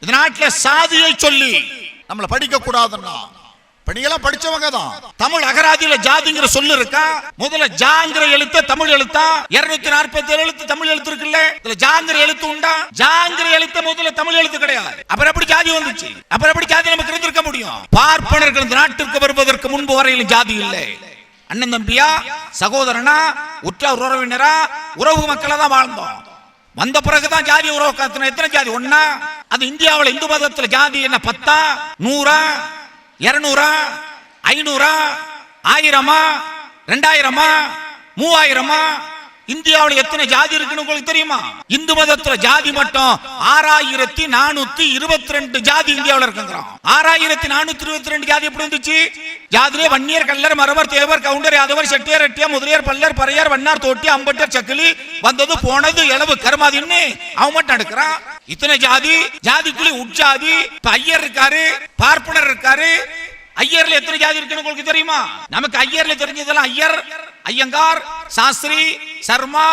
இந்த நாட்டில் சாதியை சொல்லி நம்மளை படிக்க கூடாதுன்னா படிக்கலாம் படிச்சவங்க தான். தமிழ் அகராதியில ஜாதிங்கிற சொல்லு இருக்கா? முதல்ல ஜாங்கிற எழுத்து தமிழ் எழுத்தா? 247 எழுத்து தமிழ் எழுத்து இருக்குல்ல, இதுல ஜாங்கிற எழுத்து உண்டா? ஜாங்கிற எழுத்து முதல்ல தமிழ் எழுத்து கிடையாது. அப்புறம் எப்படி ஜாதி வந்துச்சு? அப்புறம் எப்படி ஜாதி நமக்கு இருந்திருக்க முடியும்? பார்ப்பனர்கள் இந்த நாட்டிற்கு வருவதற்கு முன்பு வரையிலும் ஜாதி இல்லை. அண்ணன் தம்பியா, சகோதரனா, உற்றார் உறவினரா, உறவு மக்களா தான் வாழ்ந்தோம். வந்த பிறகுதான் ஜாதி உறவு காத்தின. எத்தனை ஜாதி? ஒன்னா? அது இந்தியாவில் இந்து மதத்தில் ஜாதி என்ன 10, 100, 200, 500, 1000, 2000, 3000? இந்தியாவில் எத்தனை ஜாதி இருக்குன்னு உங்களுக்கு தெரியுமா? இந்து மதத்துல ஜாதி மட்டும் 6422 ஜாதி இந்தியாவில் இருக்குங்க. 6422 ஜாதி எப்படி வந்துச்சு? ஜாதிலே வன்னியர், கல்லர், மரவர், தேவர், கவுண்டர், யாதவர், செட்டியார், ரெட்டியார், முதலியார், பல்லர், பறையார், வண்ணார், தோட்டி, அம்பட்டர், சக்கிலி, வந்தது போனது எளவு கருமாதின்னு அவன் மட்டும் எடுக்கிறான். இத்தனை ஜாதி, ஜாதிக்குள்ளே உட்ஜாதி. இப்ப ஐயர் இருக்காரு, பார்ப்பனர் இருக்காரு. ஐயர்ல எத்தனை ஜாதி இருக்குன்னு உங்களுக்கு தெரியுமா? நமக்கு ஐயர்ல தெரிஞ்சதெல்லாம் ஐயர், ஐயங்கார், சாஸ்திரி, சர்மா,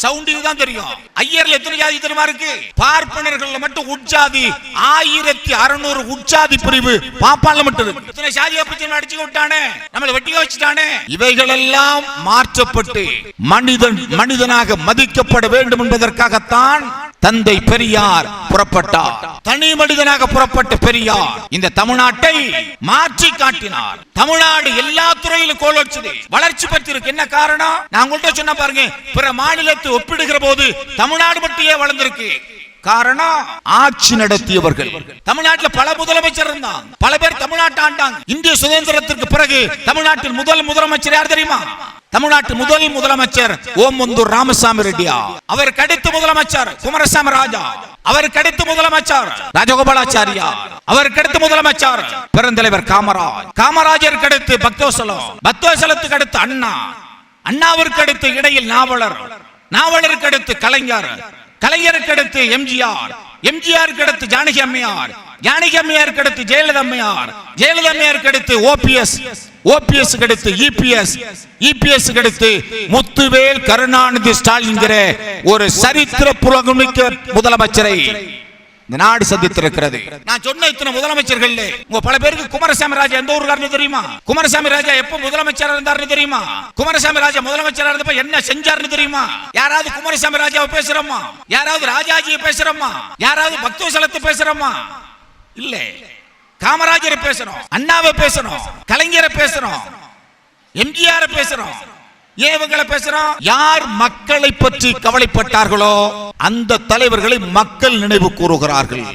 சவுண்டி தான் தெரியும். ஐயர்ல எத்தனை ஜாதி தெரியுமா இருக்கு? பார்ப்பனர்கள் மட்டும் உட்ஜாதி 1600 உட்ஜாதி பிரிவு பாப்பான்ல மட்டும் இருக்கு. இத்தனை ஜாதியை பத்தி அடிச்சு விட்டானே, நம்மளை வெட்டிக்க வச்சுட்டானே. இவைகள் எல்லாம் மாற்றப்பட்டு மனிதனாக மதிக்கப்பட வேண்டும் என்பதற்காகத்தான் தந்தை பெரியார் புறப்பட்டார். தனி மனிதனாக புறப்பட்ட பெரியார் இந்த தமிழ்நாட்டை மாற்றி காட்டினார். தமிழ்நாடு எல்லா துறையிலும் கோலோச்சுது, வளர்ச்சி பெற்றிருக்கு. என்ன காரணம்? நான் உங்கள்கிட்ட சொன்ன பாருங்க, பிற மாநிலத்தை ஒப்பிடுகிற போது தமிழ்நாடு மட்டுமே வளர்ந்திருக்கு. காரணம், ஆட்சி நடத்தியவர்கள். தமிழ்நாட்டில் பல முதலமைச்சர் இருந்தாங்க, பல பேர் தமிழ்நாட்டை ஆண்டாங்க. இந்திய சுதந்திரத்திற்கு பிறகு தமிழ்நாட்டில் முதல் முதலமைச்சர் யார் தெரியுமா? தமிழ்நாட்டு முதல் முதலமைச்சர் ஓமந்தூர் ராமசாமி ரெட்டியா. அவருக்கு அடுத்த முதலமைச்சர் குமாரசாமி ராஜா. அவருக்கு அடுத்த முதலமைச்சர் ராஜகோபாலாச்சாரியா. அவருக்கு அடுத்த முதலமைச்சர் பெருந்தலைவர் காமராஜ். காமராஜருக்கு அடுத்து பக்தவசலம். பக்தவசலத்துக்கு அடுத்து அண்ணா. அண்ணாவிற்கு அடுத்து இடையில் நாவலர். நாவலருக்கு அடுத்து கலைஞர். கலைஞருக்கு அடுத்து எம்ஜிஆர். எம்ஜிஆருக்கு அடுத்து ஜானகி அம்மையார். ஜானகி அம்மையாருக்கு அடுத்து ஜெயலலிதா அம்மையார். ஜெயலலிதா அம்மையாருக்கு அடுத்து ஓபிஎஸ். ஓபிஎஸ் அடுத்து இபிஎஸ். இபிஎஸ் அடுத்து முத்துவேல் கருணாநிதி ஸ்டாலின் ஒரு சரித்திர புலமிக்க முதலமைச்சரை இந்த நாடு சந்தித்திருக்கிறது. நான் சொன்ன இத்தனை முதலமைச்சர்கள் உங்க பல பேருக்கு குமாரசாமி ராஜா எந்த ஊருக்காரன்னு தெரியுமா? குமாரசாமி ராஜா எப்ப முதலமைச்சரா இருந்தாருன்னு தெரியுமா? குமாரசாமி ராஜா முதலமைச்சரா இருந்தப்ப என்ன செஞ்சாருன்னு தெரியுமா? யாராவது குமாரசாமி ராஜாவை பேசுறோமா? யாராவது ராஜாஜியை பேசுறோமா? யாராவது பக்தவசலத்தை பேசுறோமா? இல்ல. காமராஜரை பேசுறோம், அண்ணாவை பேசுறோம், கலைஞரை பேசுறோம், எம்ஜிஆரை பேசுறோம். ஏன் இவங்களை பேசுறோம்? யார் மக்களை பற்றி கவலைப்பட்டார்களோ அந்த தலைவர்களை மக்கள் நினைவு கூறுகிறார்கள்.